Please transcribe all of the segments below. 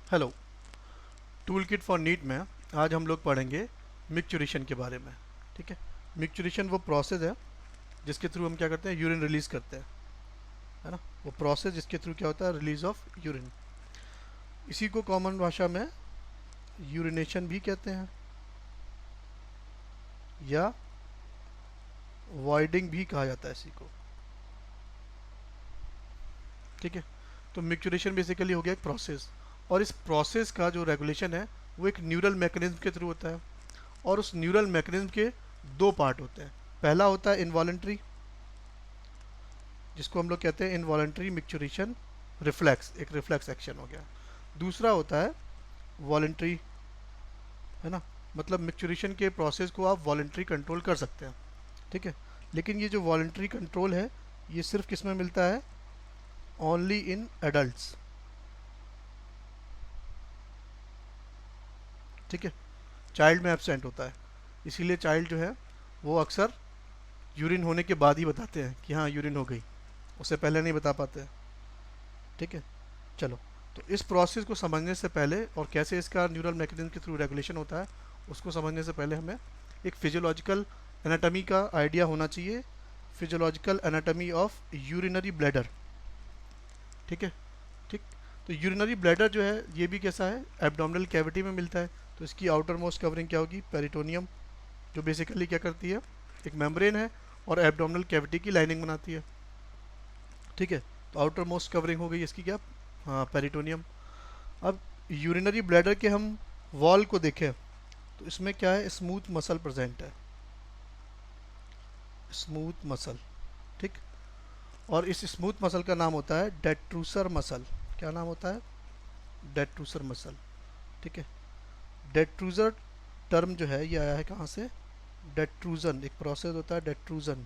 Hello. Tool kit for NEET में आज हम लोग पढ़ेंगे मिक्चुरेशन के बारे में। ठीक है। मिक्चुरेशन वो प्रोसेस है जिसके थ्रू हम क्या करते हैं, यूरिन रिलीज करते हैं, है ना। वो प्रोसेस जिसके थ्रू क्या होता है, रिलीज ऑफ यूरिन। इसी को कॉमन भाषा में यूरिनेशन भी कहते हैं या वॉइडिंग भी कहा जाता है इसी को। ठीक है। तो मिक्चुरेशन बेसिकली हो गया एक प्रोसेस, और इस प्रोसेस का जो रेगुलेशन है वो एक न्यूरल मैकेनिज्म के थ्रू होता है। और उस न्यूरल मैकेनिज्म के दो पार्ट होते हैं। पहला होता है इनवॉलेंट्री, जिसको हम लोग कहते हैं इनवॉलेंट्री मिक्चुरेशन रिफ्लेक्स, एक रिफ्लेक्स एक्शन हो गया। दूसरा होता है वॉलेंट्री, है ना। मतलब मिक्चुरेशन के प्रोसेस को आप वॉलेंट्री कंट्रोल कर सकते हैं। ठीक है। लेकिन ये जो वॉलेंट्री कंट्रोल है ये सिर्फ किस में मिलता है, ओनली इन एडल्ट्स। ठीक है। चाइल्ड में एब्सेंट होता है। इसीलिए चाइल्ड जो है वो अक्सर यूरिन होने के बाद ही बताते हैं कि हाँ यूरिन हो गई, उससे पहले नहीं बता पाते हैं। ठीक है। चलो, तो इस प्रोसेस को समझने से पहले और कैसे इसका न्यूरल मैकेनिज्म के थ्रू रेगुलेशन होता है उसको समझने से पहले हमें एक फिजियोलॉजिकल एनाटॉमी का आइडिया होना चाहिए। Physiological anatomy of urinary bladder. ठीक है। ठीक। तो यूरिनरी ब्लैडर जो है ये भी कैसा है, एब्डोमिनल कैविटी में मिलता है। तो इसकी आउटर मोस्ट कवरिंग क्या होगी, पेरिटोनियम, जो बेसिकली क्या करती है, एक मेम्ब्रेन है और एब्डोमिनल कैविटी की लाइनिंग बनाती है। ठीक है। तो आउटर मोस्ट कवरिंग हो गई इसकी क्या, हाँ पेरिटोनियम। अब यूरिनरी ब्लैडर के हम वॉल को देखें तो इसमें क्या है, स्मूथ मसल प्रेजेंट है, स्मूथ मसल। ठीक। और इस स्मूथ मसल का नाम होता है डेट्रूसर मसल। क्या नाम होता है, डेट्रूसर मसल। ठीक है। डेट्रूजर टर्म जो है ये आया है कहाँ से, डेट्रूजन, एक प्रोसेस होता है डेट्रूजन,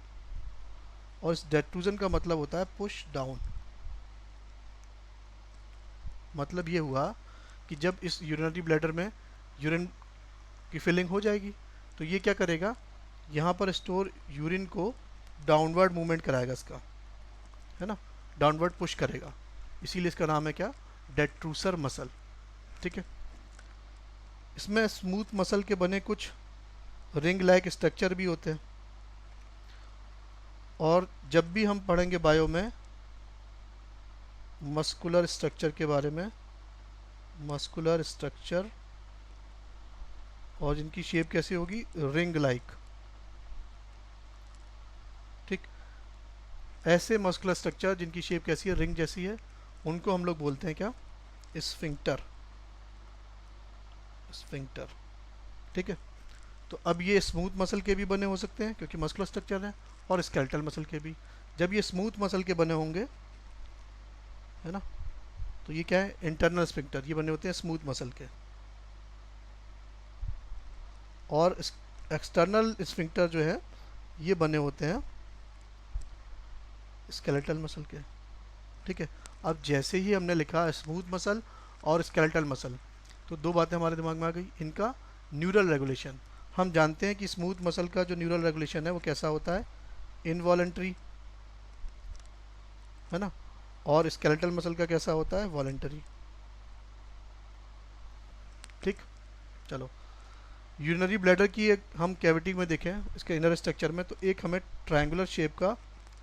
और इस डेट्रूजन का मतलब होता है पुश डाउन। मतलब ये हुआ कि जब इस यूरिनरी ब्लैडर में यूरिन की फिलिंग हो जाएगी तो ये क्या करेगा, यहाँ पर स्टोर यूरिन को डाउनवर्ड मूवमेंट कराएगा इसका, है ना, डाउनवर्ड पुश करेगा। इसीलिए इसका नाम है क्या, डेट्रूसर मसल। ठीक है। इसमें स्मूथ मसल के बने कुछ रिंग लाइक स्ट्रक्चर भी होते हैं। और जब भी हम पढ़ेंगे बायो में मस्कुलर स्ट्रक्चर के बारे में, मस्कुलर स्ट्रक्चर, और जिनकी शेप कैसी होगी, रिंग लाइक। ठीक। ऐसे मस्कुलर स्ट्रक्चर जिनकी शेप कैसी है, रिंग जैसी है, उनको हम लोग बोलते हैं क्या, स्फिंक्टर, स्फिंक्टर। ठीक है। तो अब ये स्मूथ मसल के भी बने हो सकते हैं क्योंकि मस्कुलर स्ट्रक्चर है, और स्केलेटल मसल के भी। जब ये स्मूथ मसल के बने होंगे, है ना, तो ये क्या है, इंटरनल स्फिंक्टर, ये बने होते हैं स्मूथ मसल के। और एक्सटर्नल स्फिंक्टर जो है ये बने होते हैं स्केलेटल मसल के। ठीक है। अब जैसे ही हमने लिखा स्मूथ मसल और स्केलेटल मसल, तो दो बातें हमारे दिमाग में आ गई। इनका न्यूरल रेगुलेशन, हम जानते हैं कि स्मूथ मसल का जो न्यूरल रेगुलेशन है वो कैसा होता है, इनवॉलेंट्री, है ना। और स्केलेटल मसल का कैसा होता है, वॉलेंटरी। ठीक। चलो, यूरिनरी ब्लैडर की एक हम कैविटी में देखें, इसके इनर स्ट्रक्चर में, तो एक हमें ट्रायंगुलर शेप का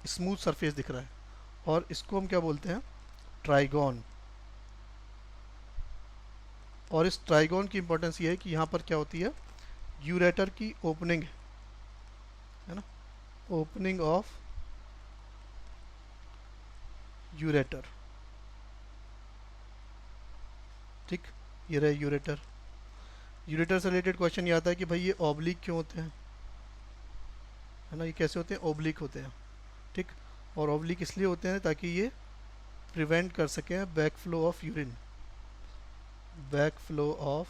स्मूथ सरफेस दिख रहा है, और इसको हम क्या बोलते हैं, ट्राइगोन। और इस ट्राइगोन की इंपॉर्टेंस ये है कि यहाँ पर क्या होती है, यूरेटर की ओपनिंग, है ना, ओपनिंग ऑफ यूरेटर। ठीक। ये रहे यूरेटर। यूरेटर से रिलेटेड क्वेश्चन ये आता है कि भाई ये ऑब्लिक क्यों होते हैं, है ना, ये कैसे होते हैं, ओब्लिक होते हैं। ठीक। और ऑब्लिक इसलिए होते हैं ताकि ये प्रिवेंट कर सकें back flow of urine, back flow of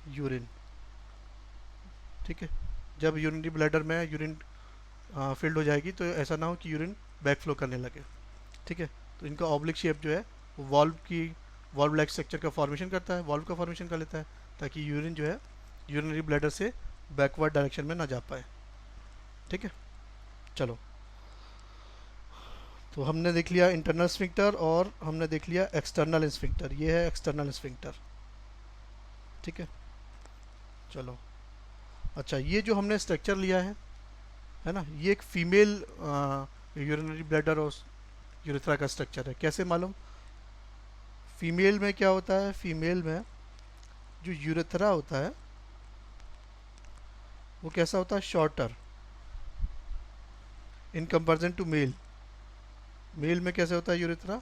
urine. ठीक है। जब यूरिनरी ब्लैडर में यूरिन फिल्ड हो जाएगी तो ऐसा ना हो कि यूरिन बैक फ्लो करने लगे। ठीक है। तो इनका ऑब्लिक शेप जो है वो वॉल्व की, वॉल्व लाइक स्ट्रक्चर का फॉर्मेशन करता है, वॉल्व का फॉर्मेशन कर लेता है, ताकि यूरिन जो है यूरिनरी ब्लैडर से बैकवर्ड डायरेक्शन में ना जा पाए। ठीक है। चलो, तो हमने देख लिया इंटरनल स्फिंक्टर और हमने देख लिया एक्सटर्नल स्फिंक्टर। ये है एक्सटर्नल स्फिंक्टर, ठीक है। चलो, अच्छा, ये जो हमने स्ट्रक्चर लिया है ना, ये एक फीमेल यूरिनरी ब्लैडर और यूरेथ्रा का स्ट्रक्चर है। कैसे मालूम? फीमेल में क्या होता है, फीमेल में जो यूरेथ्रा होता है वो कैसा होता है, shorter in comparison to male. Male में कैसे होता है यूरेथ्रा,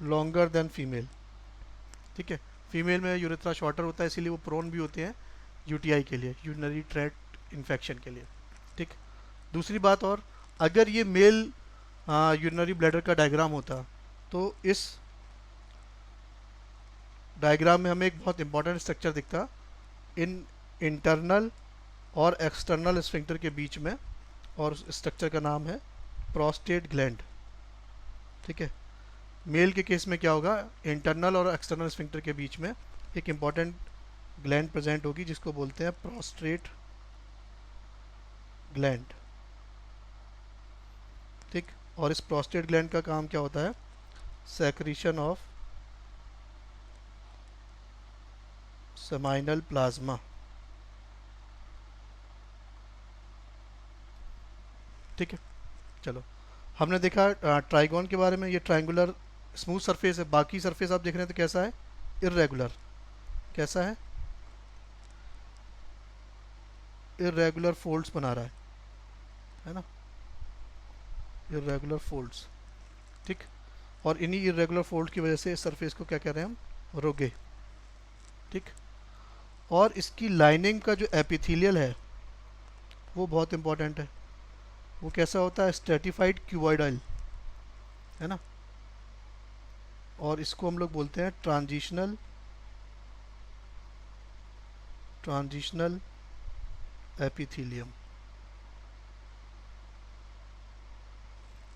लॉन्गर देन फीमेल, ठीक है। फीमेल में यूरेथ्रा शॉर्टर होता है, इसीलिए वो प्रोन भी होते हैं यूटीआई के लिए, यूरिनरी ट्रैक्ट इन्फेक्शन के लिए, ठीक। दूसरी बात, और अगर ये मेल यूरिनरी ब्लैडर का डायग्राम होता तो इस डायग्राम में हमें एक बहुत इंपॉर्टेंट स्ट्रक्चर दिखता इन इंटरनल और एक्सटर्नल स्फिंक्टर के बीच में, और उस स्ट्रक्चर का नाम है प्रोस्टेट ग्लैंड, ठीक है। मेल के केस में क्या होगा, इंटरनल और एक्सटर्नल स्फिंक्टर के बीच में एक इंपॉर्टेंट ग्लैंड प्रेजेंट होगी जिसको बोलते हैं प्रोस्टेट ग्लैंड, ठीक। और इस प्रोस्टेट ग्लैंड का काम क्या होता है, सेक्रीशन ऑफ सेमाइनल प्लाज्मा, ठीक है। चलो, हमने देखा ट्राइगोन के बारे में, ये ट्रायंगुलर स्मूथ सरफेस है। बाकी सरफेस आप देख रहे हैं तो कैसा है, इरेगुलर, कैसा है, इरेगुलर फोल्ड्स बना रहा है ना, इरेगुलर फोल्ड्स, ठीक। और इन्हीं इरेगुलर फोल्ड की वजह से इस सरफेस को क्या कह रहे हैं हम, रोगे, ठीक। और इसकी लाइनिंग का जो एपिथेलियल है वो बहुत इंपॉर्टेंट है। वो कैसा होता है, स्ट्रेटिफाइड क्यूबॉइडल, है ना। और इसको हम लोग बोलते हैं ट्रांजिशनल ट्रांजिशनल एपिथेलियम,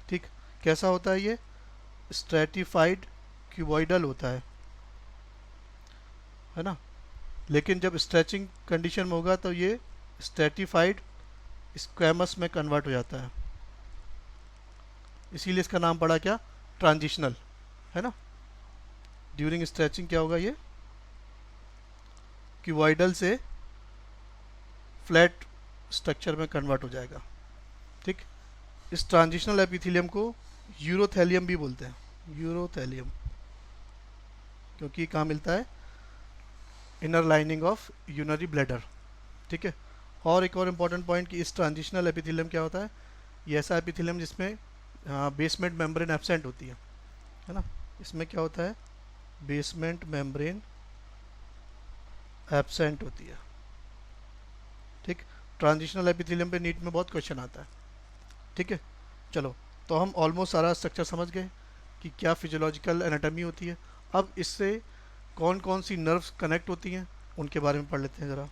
ठीक। कैसा होता है ये, स्ट्रेटिफाइड क्यूबॉइडल होता है ना। लेकिन जब स्ट्रेचिंग कंडीशन में होगा तो ये स्ट्रेटिफाइड स्क्वैमस में कन्वर्ट हो जाता है, इसीलिए इसका नाम पड़ा क्या, ट्रांजिशनल, है ना। ड्यूरिंग स्ट्रेचिंग क्या होगा, ये क्यूबॉइडल से फ्लैट स्ट्रक्चर में कन्वर्ट हो जाएगा, ठीक। इस ट्रांजिशनल एपिथेलियम को यूरोथेलियम भी बोलते हैं, यूरोथेलियम, क्योंकि कहाँ मिलता है, inner lining of urinary bladder, ठीक है। और एक और इम्पॉर्टेंट पॉइंट कि इस ट्रांजिशनल एपिथेलियम क्या होता है, ये ऐसा एपिथेलियम जिसमें बेसमेंट मेम्ब्रेन एब्सेंट होती है ना। इसमें क्या होता है, बेसमेंट मेम्ब्रेन एब्सेंट होती है, ठीक। ट्रांजिशनल एपिथेलियम पे नीट में बहुत क्वेश्चन आता है, ठीक है। चलो, तो हम ऑलमोस्ट सारा स्ट्रक्चर समझ गए कि क्या फिजियोलॉजिकल एनाटॉमी होती है। अब इससे कौन कौन सी नर्व्स कनेक्ट होती हैं उनके बारे में पढ़ लेते हैं ज़रा।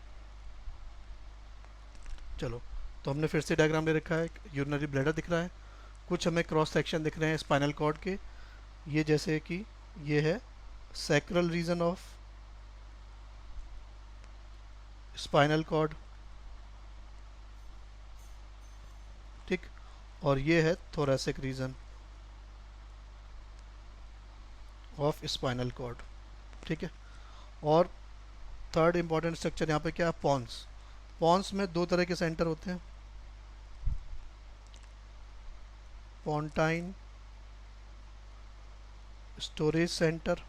चलो, तो हमने फिर से डायग्राम ले रखा है, यूरिनरी ब्लैडर दिख रहा है, कुछ हमें क्रॉस सेक्शन दिख रहे हैं स्पाइनल कॉर्ड के, ये जैसे कि ये है sacral region of spinal cord, ठीक। और ये है thoracic region of spinal cord, ठीक है। और थर्ड इंपॉर्टेंट स्ट्रक्चर यहाँ पे क्या है, पॉन्स। पॉन्स में दो तरह के सेंटर होते हैं, पॉन्टाइन स्टोरेज सेंटर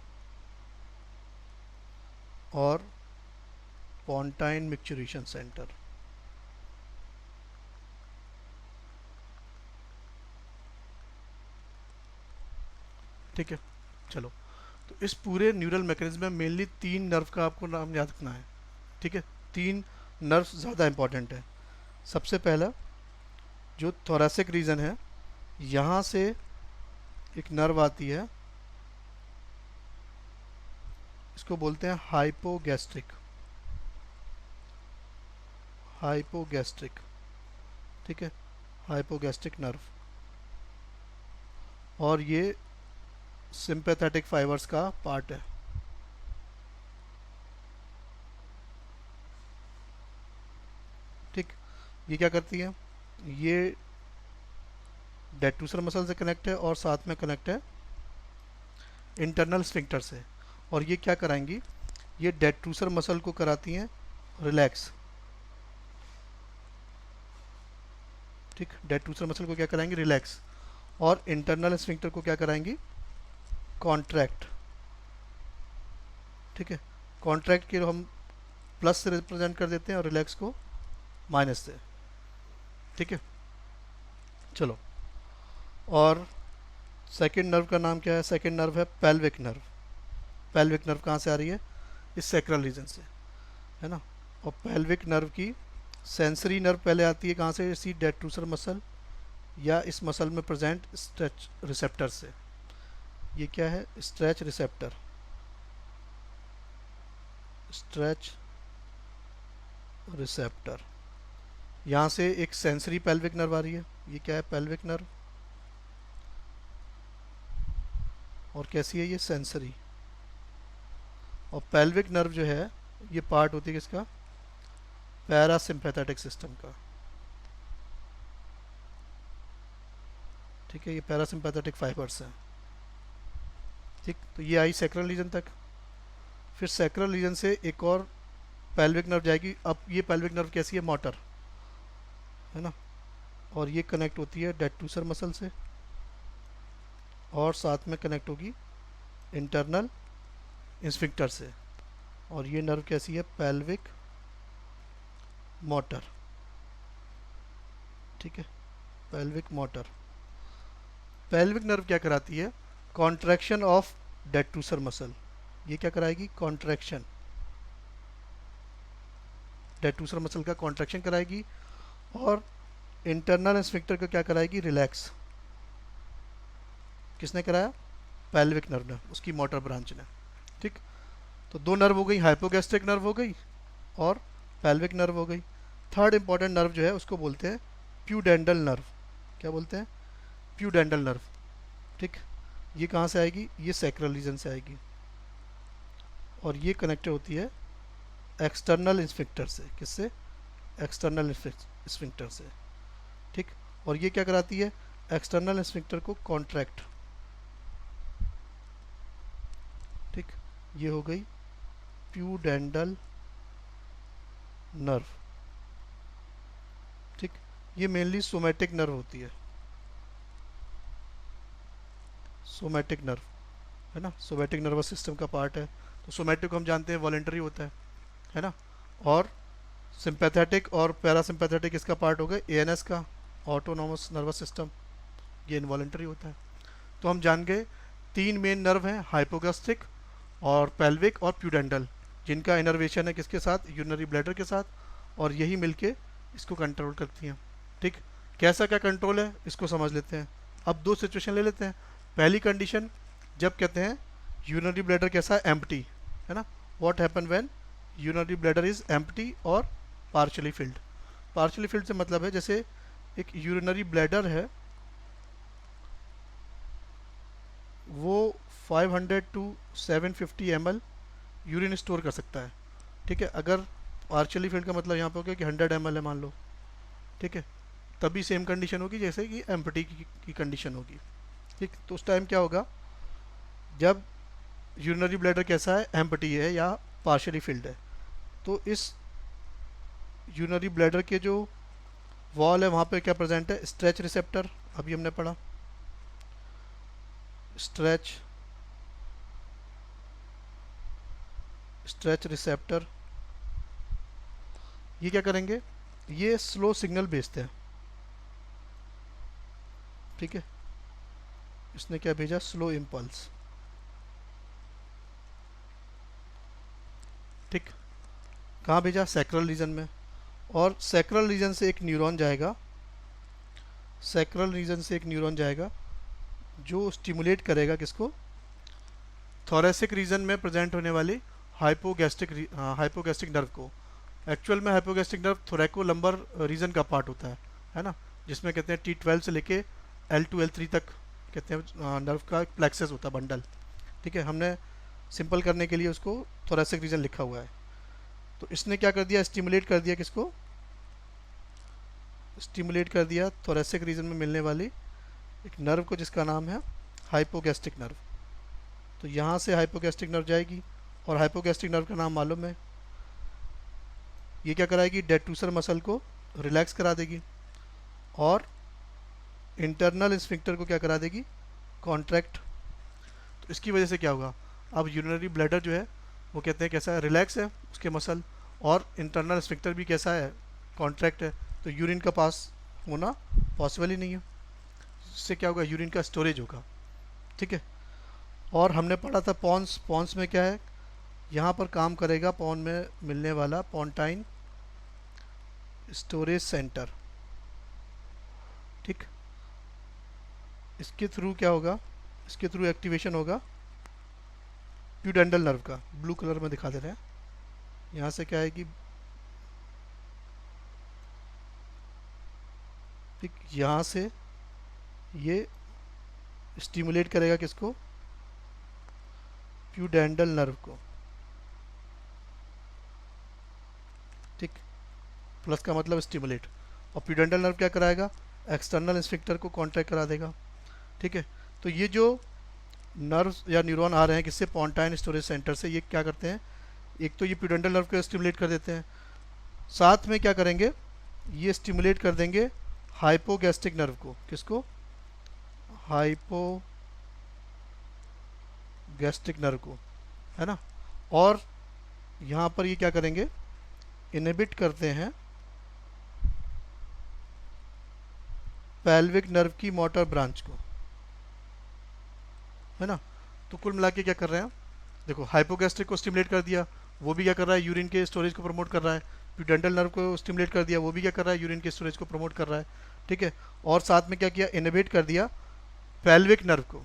और पॉन्टाइन मिक्चुरेशन सेंटर, ठीक है। चलो, तो इस पूरे न्यूरल मैकेनिज्म में मेनली तीन नर्व का आपको नाम याद रखना है, ठीक है। तीन नर्व ज़्यादा इंपॉर्टेंट है। सबसे पहला जो थोरैसिक रीजन है, यहाँ से एक नर्व आती है, इसको बोलते हैं हाइपोगैस्ट्रिक, हाइपोगैस्ट्रिक, ठीक है, हाइपोगैस्ट्रिक नर्व। और ये सिंपैथेटिक फाइबर्स का पार्ट है, ठीक। ये क्या करती है, ये डेटूसर मसल से कनेक्ट है और साथ में कनेक्ट है इंटरनल स्फिंक्टर से। और ये क्या कराएंगी, ये डेटूसर मसल को कराती हैं रिलैक्स। ठीक, डेटूसर मसल को क्या कराएंगी, रिलैक्स। और इंटरनल स्फिंक्टर को क्या कराएंगी, कॉन्ट्रैक्ट। ठीक है, कॉन्ट्रैक्ट के हम प्लस से रिप्रेजेंट कर देते हैं और रिलैक्स को माइनस से। ठीक है, चलो। और सेकेंड नर्व का नाम क्या है, सेकेंड नर्व है पेल्विक नर्व। पेल्विक नर्व कहाँ से आ रही है, इस सैक्रल रीजन से, है ना। और पेल्विक नर्व की सेंसरी नर्व पहले आती है कहाँ से, इसी डेटूसर मसल या इस मसल में प्रेजेंट स्ट्रेच रिसेप्टर से। ये क्या है, स्ट्रेच रिसेप्टर, स्ट्रेच रिसेप्टर। यहाँ से एक सेंसरी पेल्विक नर्व आ रही है, ये क्या है, पेल्विक नर्व। और कैसी है ये, सेंसरी। और पेल्विक नर्व जो है ये पार्ट होती है किसका, पैरासिम्पैथेटिक सिस्टम का। ठीक है, ये पैरासिम्पैथेटिक फाइबर्स हैं। ठीक, तो ये आई सैक्रल रीजन तक। फिर सैक्रल रीजन से एक और पेल्विक नर्व जाएगी। अब ये पेल्विक नर्व कैसी है, मोटर, है ना। और ये कनेक्ट होती है डेटूसर मसल से और साथ में कनेक्ट होगी इंटरनल स्फिंक्टर से। और ये नर्व कैसी है, पेल्विक मोटर। ठीक है, पेल्विक मोटर। पेल्विक नर्व क्या कराती है, कॉन्ट्रैक्शन ऑफ डेटूसर मसल। ये क्या कराएगी, कॉन्ट्रैक्शन, डेटूसर मसल का कॉन्ट्रैक्शन कराएगी। और इंटरनल स्फिंक्टर को क्या कराएगी, रिलैक्स। किसने कराया, पेल्विक नर्व ने, उसकी मोटर ब्रांच ने। ठीक, तो दो नर्व हो गई, हाइपोगैस्ट्रिक नर्व हो गई और पेल्विक नर्व हो गई। थर्ड इंपॉर्टेंट नर्व जो है उसको बोलते हैं प्यूडेंडल नर्व। क्या बोलते हैं, प्यूडेंडल नर्व। ठीक, ये कहाँ से आएगी, ये सैक्रल रीजन से आएगी। और ये कनेक्टेड होती है एक्सटर्नल स्फिंक्टर से। किससे, एक्सटर्नल स्फिंक्टर से। ठीक, और ये क्या कराती है, एक्सटर्नल स्फिंक्टर को कॉन्ट्रैक्ट। ठीक, ये हो गई प्यूडेंडल नर्व। ठीक, ये मेनली सोमैटिक नर्व होती है, सोमैटिक नर्व, है ना, सोमैटिक नर्वस सिस्टम का पार्ट है। तो सोमैटिक को हम जानते हैं वॉलेंटरी होता है ना। और सिंपैथेटिक और पैरासिम्पैथेटिक इसका पार्ट हो गया एएनएस का, ऑटोनॉमस नर्वस सिस्टम, ये इनवॉलेंटरी होता है। तो हम जान गए तीन मेन नर्व हैं, हाइपोगैस्ट्रिक और पेल्विक और प्यूडेंडल, जिनका इनर्वेशन है किसके साथ, यूरिनरी ब्लैडर के साथ। और यही मिलके इसको कंट्रोल करती हैं। ठीक, कैसा क्या कंट्रोल है इसको समझ लेते हैं। अब दो सिचुएशन ले लेते हैं। पहली कंडीशन जब कहते हैं यूरिनरी ब्लैडर कैसा है, एम्प्टी, है ना। What happen when urinary bladder is empty और पार्शियली फिल्ड। पार्शियली फिल्ड से मतलब है जैसे एक यूरिनरी ब्लैडर है, वो 500 टू 750 ml यूरिन स्टोर कर सकता है। ठीक है, अगर पार्शियली फिल्ड का मतलब यहाँ पे हो गया कि 100 ml है मान लो। ठीक है, तभी सेम कंडीशन होगी जैसे कि एम्प्टी की कंडीशन होगी। ठीक, तो उस टाइम क्या होगा, जब यूरिनरी ब्लैडर कैसा है, एम्प्टी है या पार्शियली फिल्ड है, तो इस यूरिनरी ब्लैडर के जो वॉल है वहाँ पे क्या प्रेजेंट है, स्ट्रेच रिसेप्टर। अभी हमने पढ़ा स्ट्रेच, स्ट्रेच रिसेप्टर। ये क्या करेंगे, ये स्लो सिग्नल भेजते हैं। ठीक है, इसने क्या भेजा, स्लो इम्पल्स। ठीक, कहाँ भेजा, सैक्रल रीजन में। और सैक्रल रीजन से एक न्यूरॉन जाएगा, सैक्रल रीजन से एक न्यूरॉन जाएगा जो स्टिमुलेट करेगा किसको, थोरेसिक रीजन में प्रेजेंट होने वाली हाइपोगैस्ट्रिक नर्व को। एक्चुअल में हाइपोगैस्ट्रिक नर्व थोरैको लंबर रीजन का पार्ट होता है ना, जिसमें कहते हैं T12 से लेके L2 L3 तक कहते हैं नर्व का एक प्लेक्सस होता है, बंडल। ठीक है, हमने सिंपल करने के लिए उसको थोरेसिक रीजन लिखा हुआ है। तो इसने क्या कर दिया, स्टिमुलेट कर दिया किसको, स्टिमुलेट कर दिया थोरेसिक रीजन में मिलने वाली एक नर्व को जिसका नाम है हाइपोगैस्ट्रिक नर्व। तो यहाँ से हाइपोगैस्ट्रिक नर्व जाएगी, और हाइपोगैस्ट्रिक नर्व का नाम मालूम है, ये क्या कराएगी, डेट्रूसर मसल को रिलैक्स करा देगी और इंटरनल स्फिंक्टर को क्या करा देगी, कॉन्ट्रैक्ट। तो इसकी वजह से क्या होगा, अब यूरिनरी ब्लैडर जो है वो कहते हैं कैसा है, रिलैक्स है उसके मसल, और इंटरनल स्फिंक्टर भी कैसा है, कॉन्ट्रैक्ट है। तो यूरिन का पास होना पॉसिबल ही नहीं है। इससे क्या होगा, यूरिन का स्टोरेज होगा। ठीक है। और हमने पढ़ा था पॉन्स, पॉन्स में क्या है, यहाँ पर काम करेगा पॉन में मिलने वाला पोंटाइन स्टोरेज सेंटर। ठीक, इसके थ्रू क्या होगा, इसके थ्रू एक्टिवेशन होगा प्यूडेंडल नर्व का। ब्लू कलर में दिखा दे रहे हैं, यहाँ से क्या है कि ठीक यहाँ से ये स्टिमुलेट करेगा किसको, प्यूडेंडल नर्व को। ठीक, प्लस का मतलब स्टिमुलेट, और प्यूडेंडल नर्व क्या कराएगा, एक्सटर्नल स्फिंक्टर को कॉन्ट्रैक्ट करा देगा। ठीक है। तो ये जो नर्व्स या न्यूरॉन आ रहे हैं किससे, पोंटाइन स्टोरेज सेंटर से, ये क्या करते हैं, एक तो ये प्यूडेंडल नर्व को स्टिमुलेट कर देते हैं, साथ में क्या करेंगे, ये स्टिमुलेट कर देंगे हाइपोगैस्ट्रिक नर्व को। किसको, हाइपोगैस्ट्रिक नर्व को, है ना। और यहाँ पर ये क्या करेंगे, इनहिबिट करते हैं पेल्विक नर्व की मोटर ब्रांच को, है ना। तो कुल मिला के क्या कर रहे हैं, देखो हाइपोगैस्ट्रिक को स्टिमुलेट कर दिया, वो भी क्या कर रहा है, यूरिन के स्टोरेज को प्रमोट कर रहा है। प्यूडेंटल नर्व को स्टिमुलेट कर दिया, वो भी क्या कर रहा है, यूरिन के स्टोरेज को प्रमोट कर रहा है। ठीक है। और साथ में क्या किया, इनहिबिट कर दिया पेल्विक नर्व को।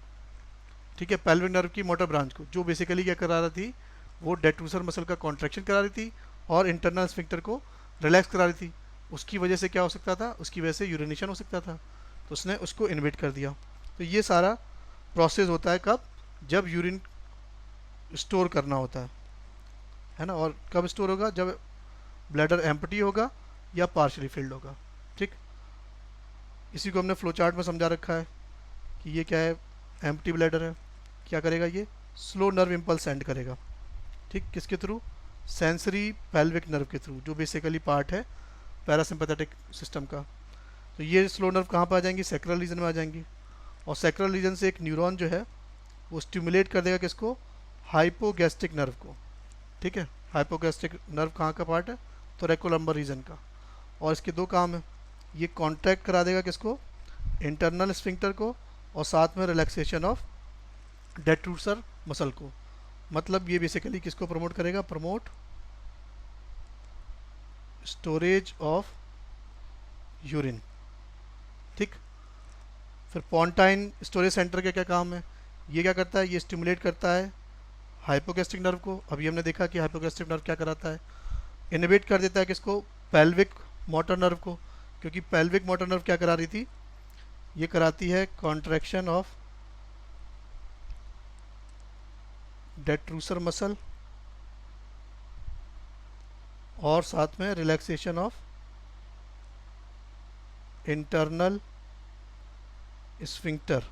ठीक है, पेल्विक नर्व की मोटर ब्रांच को, जो बेसिकली क्या करा रही थी, वो डेट्रूसर मसल का कॉन्ट्रैक्शन करा रही थी और इंटरनल स्फिंक्टर को रिलैक्स करा रही थी। उसकी वजह से क्या हो सकता था, उसकी वजह से यूरिनेशन हो सकता था, तो उसने उसको इनहिबिट कर दिया। तो ये सारा प्रोसेस होता है कब, जब यूरिन स्टोर करना होता है ना। और कब स्टोर होगा, जब ब्लैडर एम्प्टी होगा या पार्शली फिल्ड होगा। ठीक, इसी को हमने फ्लो चार्ट में समझा रखा है कि ये क्या है, एम्प्टी ब्लैडर है, क्या करेगा, ये स्लो नर्व इम्पल्स सेंड करेगा। ठीक, किसके थ्रू, सेंसरी पेल्विक नर्व के थ्रू, जो बेसिकली पार्ट है पैरासिम्पैथेटिक सिस्टम का। तो ये स्लो नर्व कहाँ पर आ जाएंगी, सैक्रल रीजन में आ जाएंगी, और सैक्रल रीजन से एक न्यूरॉन जो है वो स्टिमुलेट कर देगा किसको, हाइपोगैस्ट्रिक नर्व को। ठीक है, हाइपोगैस्ट्रिक नर्व कहाँ का पार्ट है, तो थोरैकोलम्बर रीजन का। और इसके दो काम है, ये कॉन्ट्रैक्ट करा देगा किसको, इंटरनल स्फिंक्टर को, और साथ में रिलैक्सेशन ऑफ डेट्रूसर मसल को। मतलब ये बेसिकली किसको प्रमोट करेगा, प्रमोट स्टोरेज ऑफ यूरिन। ठीक, फिर पोंटाइन स्टोरेज सेंटर का क्या काम है, ये क्या करता है, ये स्टिमुलेट करता है हाइपोगैस्ट्रिक नर्व को। अभी हमने देखा कि हाइपोगैस्ट्रिक नर्व क्या कराता है, इनहिबिट कर देता है किसको, पेल्विक मोटर नर्व को, क्योंकि पेल्विक मोटर नर्व क्या करा रही थी, ये कराती है कॉन्ट्रैक्शन ऑफ डेट्रूसर मसल और साथ में रिलैक्सेशन ऑफ इंटरनल स्फिंक्टर।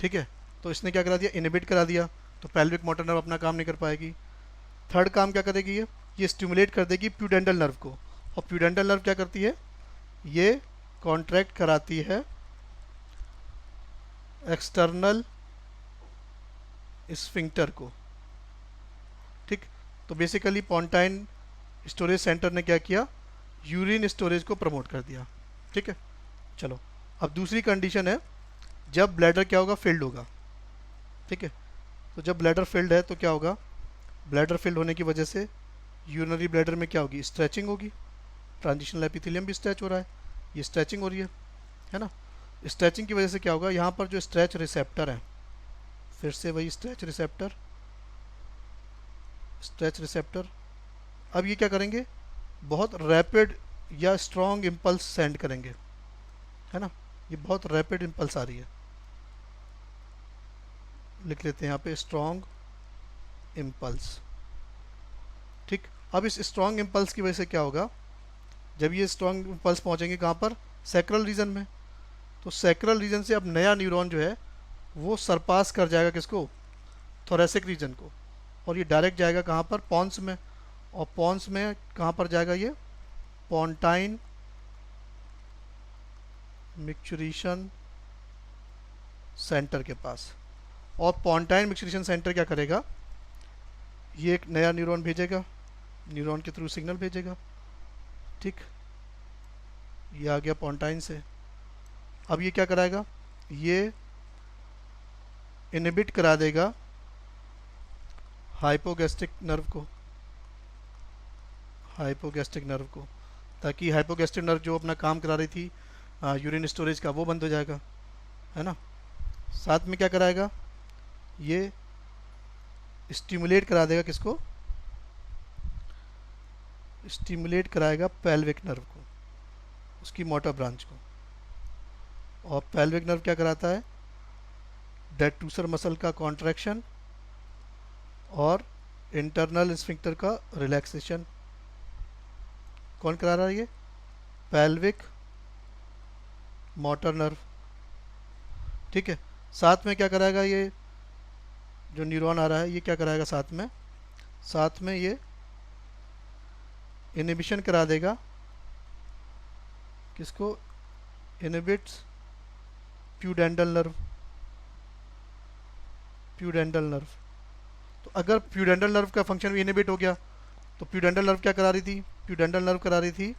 ठीक है, तो इसने क्या करा दिया, इनहिबिट करा दिया, तो पेल्विक मोटर नर्व अपना काम नहीं कर पाएगी। थर्ड काम क्या करेगी, ये स्टिमुलेट कर देगी प्यूडेंटल नर्व को, और प्यूडेंटल नर्व क्या करती है, ये कॉन्ट्रैक्ट कराती है एक्सटर्नल स्फिंक्टर को। ठीक, तो बेसिकली पोंटाइन स्टोरेज सेंटर ने क्या किया, यूरिन स्टोरेज को प्रमोट कर दिया। ठीक है, चलो अब दूसरी कंडीशन है, जब ब्लैडर क्या होगा, फिल्ड होगा। ठीक है, तो जब ब्लैडर फिल्ड है तो क्या होगा, ब्लैडर फिल्ड होने की वजह से यूरिनरी ब्लैडर में क्या होगी, स्ट्रेचिंग होगी, ट्रांजिशनल एपिथेलियम भी स्ट्रेच हो रहा है, ये स्ट्रेचिंग हो रही है ना। स्ट्रेचिंग की वजह से क्या होगा, यहाँ पर जो स्ट्रेच रिसेप्टर है, फिर से वही स्ट्रेच रिसेप्टर, स्ट्रेच रिसेप्टर, अब ये क्या करेंगे, बहुत रैपिड या स्ट्रॉन्ग इम्पल्स सेंड करेंगे, है ना। ये बहुत रैपिड इम्पल्स आ रही है, लिख लेते हैं यहाँ पे स्ट्रॉन्ग इम्पल्स। ठीक, अब इस स्ट्रॉन्ग इम्पल्स की वजह से क्या होगा, जब ये स्ट्रॉन्ग इम्पल्स पहुँचेंगे कहाँ पर, सैक्रल रीजन में, तो सैक्रल रीजन से अब नया न्यूरॉन जो है वो सरपास कर जाएगा किसको, थोरेसिक रीजन को, और ये डायरेक्ट जाएगा कहाँ पर, पॉन्स में। और पॉन्स में कहाँ पर जाएगा ये, पोंटाइन मिक्चुरेशन सेंटर के पास। और पोंटाइन मिक्चुरेशन सेंटर क्या करेगा, ये एक नया न्यूरॉन भेजेगा, न्यूरॉन के थ्रू सिग्नल भेजेगा, ठीक। ये आ गया पोंटाइन से। अब ये क्या कराएगा, ये इनहिबिट करा देगा हाइपोगैस्ट्रिक नर्व को, हाइपोगैस्ट्रिक नर्व को, ताकि हाइपोगैस्ट्रिक नर्व जो अपना काम करा रही थी यूरिन स्टोरेज का, वो बंद हो जाएगा, है ना। साथ में क्या कराएगा, ये स्टिमुलेट करा देगा किसको, स्टिमुलेट कराएगा पेल्विक नर्व को, उसकी मोटर ब्रांच को। और पेल्विक नर्व क्या कराता है, डेटूसर मसल का कॉन्ट्रैक्शन और इंटरनल स्फिंक्टर का रिलैक्सेशन। कौन करा रहा है ये, पेल्विक मोटर नर्व, ठीक है। साथ में क्या कराएगा, ये जो न्यूरॉन आ रहा है ये क्या कराएगा साथ में, साथ में ये इनहिबिशन करा देगा किसको, इनहिबिट्स प्यूडेंडल नर्व, प्यूडेंडल नर्व। तो अगर प्यूडेंडल नर्व का फंक्शन भी इनहिबिट हो गया, तो प्यूडेंडल नर्व क्या करा रही थी, प्यूडेंडल नर्व करा रही थी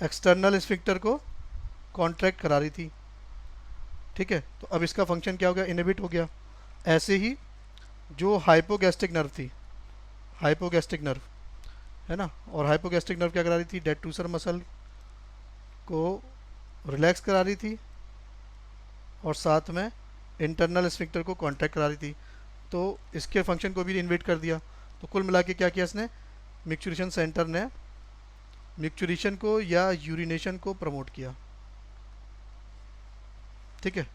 एक्सटर्नल स्फिंक्टर को कॉन्ट्रैक्ट करा रही थी, ठीक है। तो अब इसका फंक्शन क्या हो गया, इनहिबिट हो गया। ऐसे ही जो हाइपोगैस्ट्रिक नर्व थी, हाइपोगैस्ट्रिक नर्व, है ना, और हाइपोगैस्ट्रिक नर्व क्या करा रही थी, डेटूसर मसल को रिलैक्स करा रही थी और साथ में इंटरनल स्फिंक्टर को कॉन्ट्रैक्ट करा रही थी। तो इसके फंक्शन को भी इन्वेट कर दिया। तो कुल मिला के क्या किया इसने, मिक्चुरेशन सेंटर ने मिक्चुरेशन को या यूरिनेशन को प्रमोट किया, ठीक है।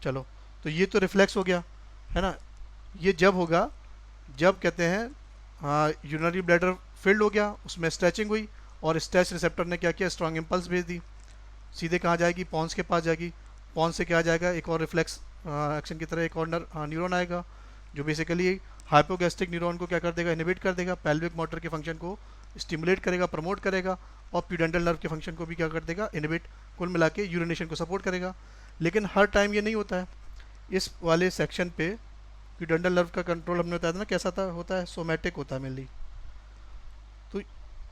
चलो, तो ये तो रिफ्लेक्स हो गया, है ना। ये जब होगा जब कहते हैं हाँ यूरिनरी ब्लैडर फिल्ड हो गया, उसमें स्ट्रेचिंग हुई और स्ट्रेच रिसेप्टर ने क्या किया, स्ट्रॉन्ग इम्पल्स भेज दी, सीधे कहाँ जाएगी, पॉन्स के पास जाएगी। पॉन्स से क्या जाएगा, एक और रिफ्लेक्स एक्शन की तरह एक और न्यूरॉन आएगा जो बेसिकली हाइपोगैस्ट्रिक न्यूरॉन को क्या कर देगा, इनहिबिट कर देगा, पेल्विक मोटर के फंक्शन को स्टिमुलेट करेगा, प्रमोट करेगा, और प्यूडेंटल नर्व के फंक्शन को भी क्या कर देगा, इनहिबिट, कुल मिला के यूरिनेशन को सपोर्ट करेगा। लेकिन हर टाइम ये नहीं होता है। इस वाले सेक्शन पे प्यूडेंटल नर्व का कंट्रोल हमने बताया था ना कैसा था, होता है सोमैटिक होता है मेनली। तो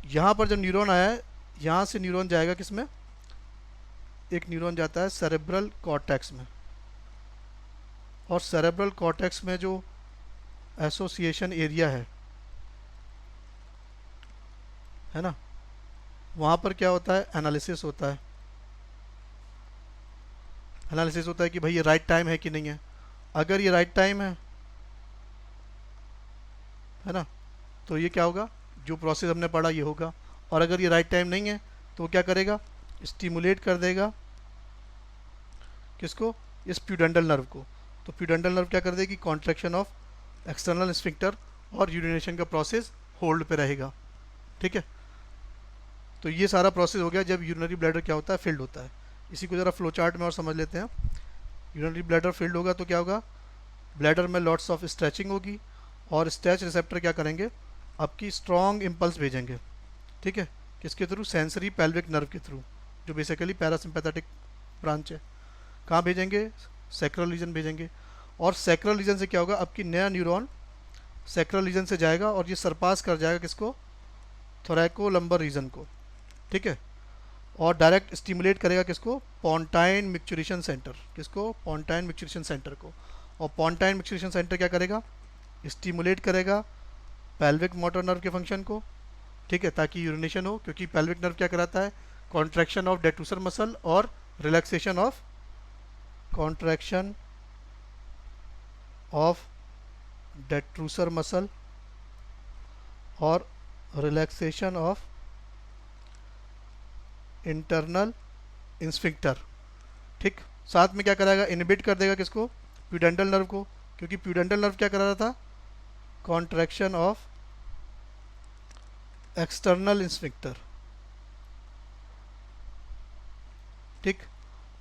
यहाँ पर जब न्यूरॉन आया है, यहाँ से न्यूरॉन जाएगा किस में, एक न्यूरॉन जाता है सेरेब्रल कॉर्टेक्स में, और सेरेब्रल कॉर्टेक्स में जो एसोसिएशन एरिया है ना, वहाँ पर क्या होता है, एनालिसिस होता है। एनालिसिस होता है कि भाई ये राइट टाइम है कि नहीं है। अगर ये राइट टाइम है ना, तो ये क्या होगा, जो प्रोसेस हमने पढ़ा ये होगा। और अगर ये राइट टाइम नहीं है तो वो क्या करेगा, स्टिमुलेट कर देगा किसको, इस प्यूडेंटल नर्व को। तो प्यूडेंटल नर्व क्या कर देगी, कॉन्ट्रैक्शन ऑफ एक्सटर्नल स्फिंक्टर, और यूरिनेशन का प्रोसेस होल्ड पे रहेगा, ठीक है। तो ये सारा प्रोसेस हो गया जब यूरिनरी ब्लैडर क्या होता है, फिल्ड होता है। इसी को ज़रा फ्लो चार्ट में और समझ लेते हैं। यूरिनरी ब्लैडर फिल्ड होगा तो क्या होगा, ब्लैडर में लॉट्स ऑफ स्ट्रेचिंग होगी, और स्ट्रेच रिसेप्टर क्या करेंगे, आपकी स्ट्रॉन्ग इम्पल्स भेजेंगे, ठीक है। किसके थ्रू, सेंसरी पेल्विक नर्व के थ्रू, जो बेसिकली पैरासिम्पैथेटिक ब्रांच है। कहाँ भेजेंगे, सैक्रल रीजन भेजेंगे। और सैक्रल रीजन से क्या होगा, आपकी नया न्यूरॉन सैक्रल रीजन से जाएगा और ये सरपास कर जाएगा किसको, थोरैको लंबर रीजन को, ठीक है। और डायरेक्ट स्टिमुलेट करेगा किसको, पोंटाइन मिक्चुरेशन सेंटर, किसको, पोंटाइन मिक्चुरेशन सेंटर को। और पोंटाइन मिक्चुरेशन सेंटर क्या करेगा, स्टिमुलेट करेगा पेल्विक मोटर नर्व के फंक्शन को, ठीक है, ताकि यूरिनेशन हो। क्योंकि पेल्विक नर्व क्या कराता है, कॉन्ट्रैक्शन ऑफ डेटूसर मसल और relaxation of, contraction of detrusor muscle और रिलैक्सेशन ऑफ इंटरनल इंस्फिंक्टर, ठीक। साथ में क्या कराएगा, इनहिबिट कर देगा किसको, प्यूडेंटल नर्व को। क्योंकि प्यूडेंटल नर्व क्या करा रहा था, कॉन्ट्रैक्शन ऑफ एक्सटर्नल इंस्फिंक्टर, ठीक।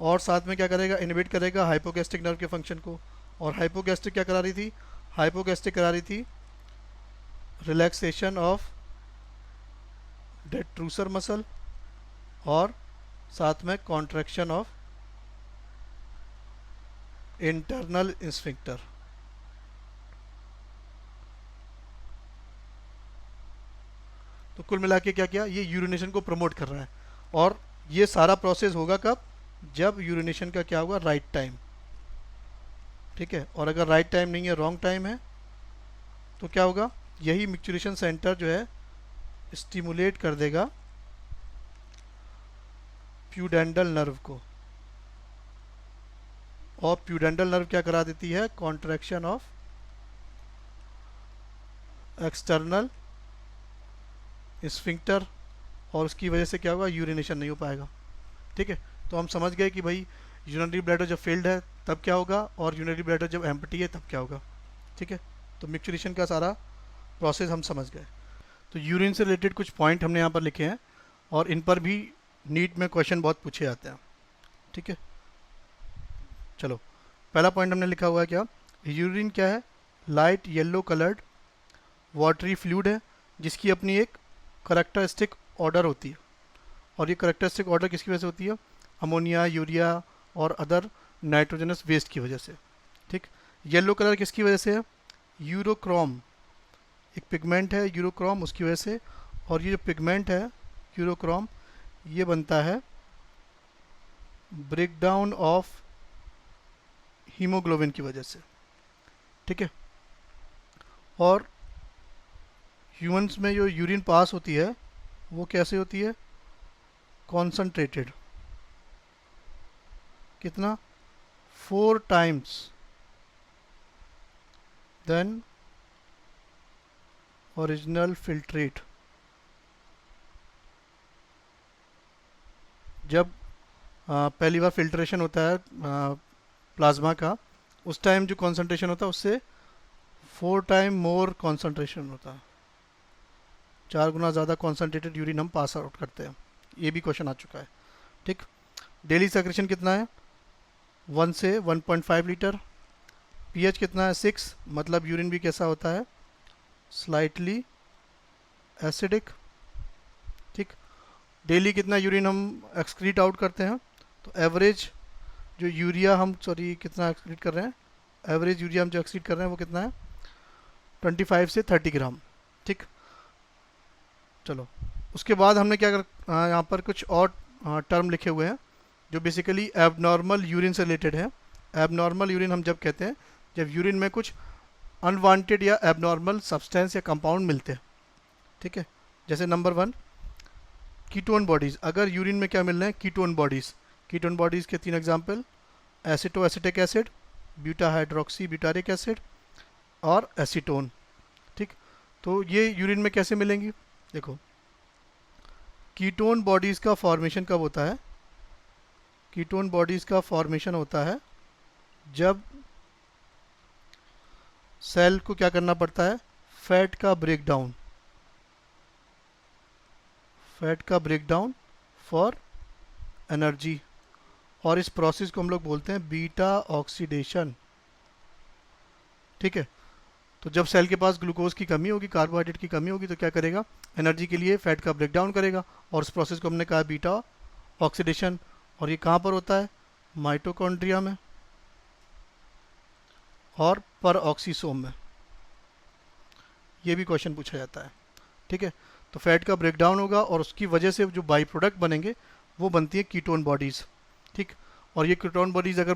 और साथ में क्या करेगा, इनहिबिट करेगा हाइपोगैस्ट्रिक नर्व के फंक्शन को। और हाइपोगैस्ट्रिक क्या करा रही थी, हाइपोगैस्ट्रिक करा रही थी रिलैक्सेशन ऑफ डेट्रूसर मसल और साथ में कॉन्ट्रैक्शन ऑफ इंटरनल स्फिंक्टर। तो कुल मिला के क्या किया, ये यूरिनेशन को प्रमोट कर रहा है। और ये सारा प्रोसेस होगा कब, जब यूरिनेशन का क्या होगा, राइट टाइम। ठीक है। और अगर राइट टाइम नहीं है, रॉन्ग टाइम है, तो क्या होगा, यही मिक्चुरेशन सेंटर जो है स्टिमुलेट कर देगा प्यूडेंडल नर्व को। और प्यूडेंडल नर्व क्या करा देती है, कॉन्ट्रैक्शन ऑफ एक्सटर्नल स्फिंक्टर। और उसकी वजह से क्या होगा, यूरिनेशन नहीं हो पाएगा। ठीक है। तो हम समझ गए कि भाई यूरिनरी ब्लैडर जब फेल्ड है तब क्या होगा, और यूरिनरी ब्लैडर जब एम्प्टी है तब क्या होगा। ठीक है। तो मिक्चुरेशन का सारा प्रोसेस हम समझ गए। तो यूरिन से रिलेटेड कुछ पॉइंट हमने यहाँ पर लिखे हैं, और इन पर भी नीट में क्वेश्चन बहुत पूछे जाते हैं। ठीक है। चलो, पहला पॉइंट हमने लिखा हुआ है क्या, यूरिन क्या है, light yellow coloured watery fluid है, जिसकी अपनी एक करेक्टरिस्टिक ऑर्डर होती है। और ये करेक्टरिस्टिक ऑर्डर किसकी वजह से होती है, अमोनिया, यूरिया और अदर नाइट्रोजनस वेस्ट की वजह से। ठीक। येलो कलर किसकी वजह से है, यूरोक्रोम, एक पिगमेंट है यूरोक्रोम, उसकी वजह से। और ये जो पिगमेंट है यूरोक्रोम, ये बनता है ब्रेकडाउन ऑफ हीमोग्लोबिन की वजह से। ठीक है। और ह्यूमंस में जो यूरिन पास होती है वो कैसे होती है, कॉन्सनट्रेटेड। कितना, 4 टाइम्स देन ओरिजिनल फिल्ट्रेट। जब पहली बार फिल्ट्रेशन होता है प्लाज्मा का, उस टाइम जो कॉन्सेंट्रेशन होता है उससे 4 टाइम मोर कॉन्सेंट्रेशन होता है, 4 गुना ज़्यादा कॉन्सेंट्रेटेड यूरिन हम पास आउट करते हैं। ये भी क्वेश्चन आ चुका है। ठीक। डेली सेक्रेशन कितना है, 1 से 1.5 लीटर। पीएच कितना है, 6, मतलब यूरिन भी कैसा होता है, स्लाइटली एसिडिक। ठीक। डेली कितना यूरिन हम एक्सक्रीट आउट करते हैं, तो एवरेज जो यूरिया हम कितना एक्सक्रीट कर रहे हैं, एवरेज यूरिया हम जो एक्सक्रीट कर रहे हैं वो कितना है, 25 से 30 ग्राम। ठीक। चलो, उसके बाद हमने क्या कर, यहाँ पर कुछ और टर्म लिखे हुए हैं जो बेसिकली एबनॉर्मल यूरिन से रिलेटेड है। एबनॉर्मल यूरिन हम जब कहते हैं, जब यूरिन में कुछ अनवांटेड या एबनॉर्मल सब्सटेंस या कंपाउंड मिलते हैं। ठीक है। जैसे नंबर 1, कीटोन बॉडीज़। अगर यूरिन में क्या मिल रहे हैं, कीटोन बॉडीज़। कीटोन बॉडीज़ के 3 example, acetoacetic acid, beta hydroxybutyric acid और एसीटोन। ठीक। तो ये यूरिन में कैसे मिलेंगी, देखो, कीटोन बॉडीज़ का फॉर्मेशन कब होता है, कीटोन बॉडीज़ का फॉर्मेशन होता है जब सेल को क्या करना पड़ता है, फैट का ब्रेकडाउन, फैट का ब्रेकडाउन फॉर एनर्जी। और इस प्रोसेस को हम लोग बोलते हैं बीटा ऑक्सीडेशन। ठीक है। तो जब सेल के पास ग्लूकोज की कमी होगी, कार्बोहाइड्रेट की कमी होगी, तो क्या करेगा, एनर्जी के लिए फैट का ब्रेकडाउन करेगा। और उस प्रोसेस को हमने कहा बीटा ऑक्सीडेशन। और ये कहाँ पर होता है, माइटोकॉन्ड्रिया में और पर ऑक्सीसोम में। ये भी क्वेश्चन पूछा जाता है। ठीक है। तो फैट का ब्रेकडाउन होगा और उसकी वजह से जो बाई प्रोडक्ट बनेंगे वो बनती है कीटोन बॉडीज़। ठीक। और ये कीटोन बॉडीज़ अगर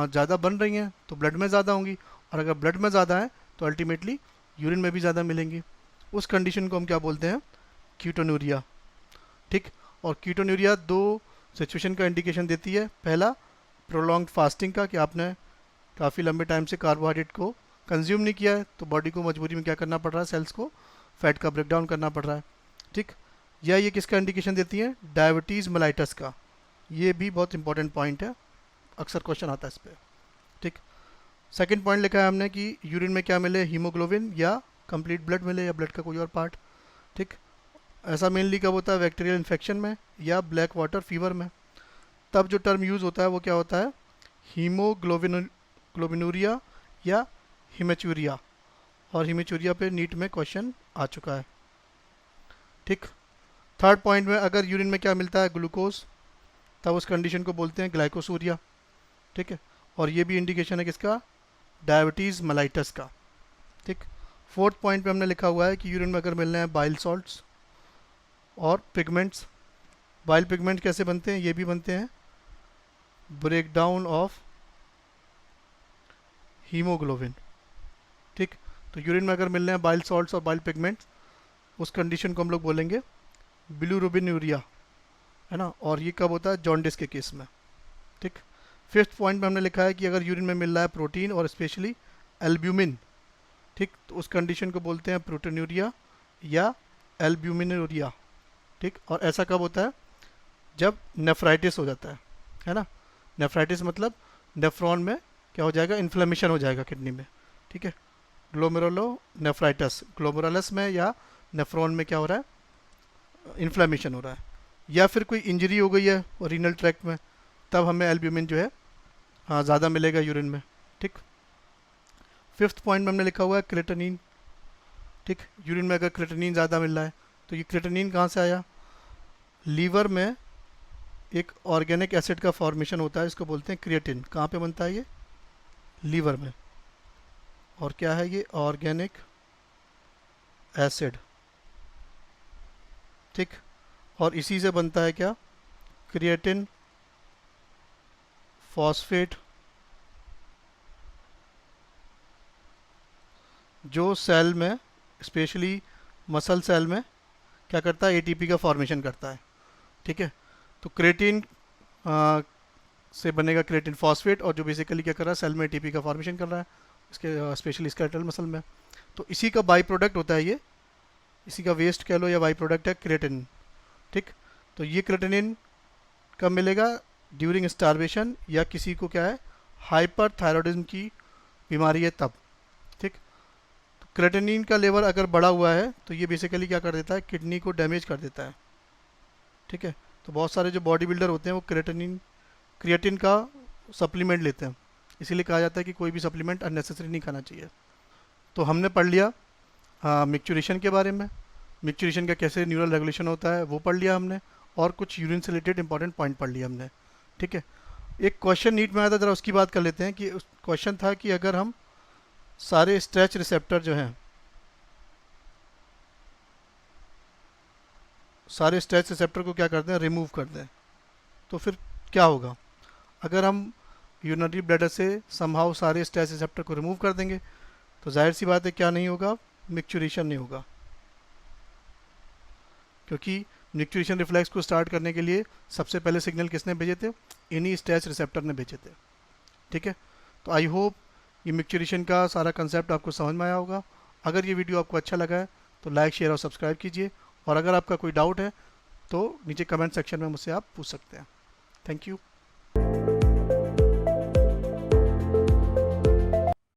ज़्यादा बन रही हैं तो ब्लड में ज़्यादा होंगी, और अगर ब्लड में ज़्यादा है तो अल्टीमेटली यूरिन में भी ज़्यादा मिलेंगी। उस कंडीशन को हम क्या बोलते हैं, कीटोनूरिया। ठीक। और कीटोनूरिया 2 सिचुएशन का इंडिकेशन देती है। पहला, प्रोलॉन्ग्ड फास्टिंग का, कि आपने काफ़ी लंबे टाइम से कार्बोहाइड्रेट को कंज्यूम नहीं किया है, तो बॉडी को मजबूरी में क्या करना पड़ रहा है, सेल्स को फैट का ब्रेकडाउन करना पड़ रहा है। ठीक। या ये किसका इंडिकेशन देती है, डायबिटीज़ मेलाइटस का। ये भी बहुत इंपॉर्टेंट पॉइंट है, अक्सर क्वेश्चन आता है इस पर। ठीक। सेकंड पॉइंट लिखा है हमने कि यूरिन में क्या मिले, हीमोग्लोबिन या कंप्लीट ब्लड मिले, या ब्लड का कोई और पार्ट। ठीक। ऐसा मेनली कब होता है, बैक्टीरियल इन्फेक्शन में या ब्लैक वाटर फीवर में। तब जो टर्म यूज़ होता है वो क्या होता है, हीमोग्लोबिनूरिया या हिमेचूरिया, और हिमेचूरिया पे नीट में क्वेश्चन आ चुका है। ठीक। थर्ड पॉइंट में अगर यूरिन में क्या मिलता है, ग्लूकोज, तब उस कंडीशन को बोलते हैं ग्लाइकोसूरिया। ठीक है, और ये भी इंडिकेशन है किसका, डायबिटीज़ मेलाइटस का। ठीक। फोर्थ पॉइंट पे हमने लिखा हुआ है कि यूरिन में अगर मिल रहे हैं बाइल सॉल्ट्स और पिगमेंट्स। बाइल पिगमेंट कैसे बनते हैं, ये भी बनते हैं ब्रेकडाउन ऑफ हीमोग्लोबिन। ठीक। तो यूरिन में अगर मिल रहे हैं बाइल सॉल्ट्स और बाइल पिगमेंट्स, उस कंडीशन को हम लोग बोलेंगे बिलुरुबिनूरिया, है ना, और ये कब होता है, जॉन्डिस के केस में। ठीक। फिफ्थ पॉइंट में हमने लिखा है कि अगर यूरिन में मिल रहा है प्रोटीन और स्पेशली एल्ब्यूमिन, ठीक, तो उस कंडीशन को बोलते हैं प्रोटीनूरिया या एल्ब्यूमिनूरिया। ठीक। और ऐसा कब होता है, जब नेफ्राइटिस हो जाता है ना। नेफ्राइटिस मतलब नेफ्रॉन में क्या हो जाएगा, इन्फ्लेमेशन हो जाएगा किडनी में। ठीक है, ग्लोमेरुलो नेफ्राइटिस, ग्लोमेरुलस में या नेफ्रॉन में क्या हो रहा है, इन्फ्लेमेशन हो रहा है, या फिर कोई इंजरी हो गई है रीनल ट्रैक्ट में, तब हमें एल्ब्यूमिन जो है हाँ ज़्यादा मिलेगा यूरिन में। ठीक। फिफ्थ पॉइंट में हमने लिखा हुआ है क्रेटिनिन। ठीक, यूरिन में अगर क्रेटिनिन ज़्यादा मिल रहा है, तो ये क्रेटिनिन कहाँ से आया, लीवर में एक ऑर्गेनिक एसिड का फॉर्मेशन होता है, इसको बोलते हैं क्रिएटिन। कहाँ पे बनता है ये, लीवर में, और क्या है ये, ऑर्गेनिक एसिड। ठीक, और इसी से बनता है क्या, क्रिएटिन फॉस्फेट, जो सेल में स्पेशली मसल सेल में क्या करता है, एटीपी का फॉर्मेशन करता है। ठीक है, तो क्रेटिन से बनेगा क्रेटिन फॉस्फेट, और जो बेसिकली क्या कर रहा है, सेल में एटीपी का फॉर्मेशन कर रहा है, इसके स्पेशली स्केलेटल मसल में। तो इसी का बाई प्रोडक्ट होता है ये, इसी का वेस्ट कह लो या बाई प्रोडक्ट है क्रेटिन। ठीक, तो ये क्रेटिनिन कब मिलेगा, ड्यूरिंग स्टारवेशन, या किसी को क्या है, हाइपर थायरॉयडिज्म की बीमारी है तब। ठीक, तो क्रेटिनिन का लेवल अगर बढ़ा हुआ है तो ये बेसिकली क्या कर देता है, किडनी को डैमेज कर देता है। ठीक है, तो बहुत सारे जो बॉडी बिल्डर होते हैं वो क्रिएटिन का सप्लीमेंट लेते हैं, इसीलिए कहा जाता है कि कोई भी सप्लीमेंट अननेसेसरी नहीं खाना चाहिए। तो हमने पढ़ लिया मिक्चुरेशन के बारे में, मिक्चुरेशन का कैसे न्यूरल रेगुलेशन होता है वो पढ़ लिया हमने, और कुछ यूरिन से रिलेटेड इंपॉर्टेंट पॉइंट पढ़ लिया हमने। ठीक है, एक क्वेश्चन नीट में आया था, ज़रा उसकी बात कर लेते हैं। कि क्वेश्चन था कि अगर हम सारे स्ट्रेच रिसेप्टर जो हैं, सारे स्ट्रेच रिसेप्टर को क्या करते हैं, रिमूव कर दें, तो फिर क्या होगा। अगर हम यूरिनरी ब्लैडर से समहाउ सारे स्ट्रेच रिसेप्टर को रिमूव कर देंगे, तो जाहिर सी बात है क्या नहीं होगा, मिक्चुरेशन नहीं होगा, क्योंकि मिक्चुरेशन रिफ्लेक्स को स्टार्ट करने के लिए सबसे पहले सिग्नल किसने भेजे थे, इन्हीं स्ट्रेच रिसेप्टर ने भेजे थे। ठीक है, तो आई होप ये मिक्चुरेशन का सारा कंसेप्ट आपको समझ में आया होगा। अगर ये वीडियो आपको अच्छा लगा है तो लाइक, शेयर और सब्सक्राइब कीजिए, और अगर आपका कोई डाउट है तो नीचे कमेंट सेक्शन में मुझसे आप पूछ सकते हैं। Thank you.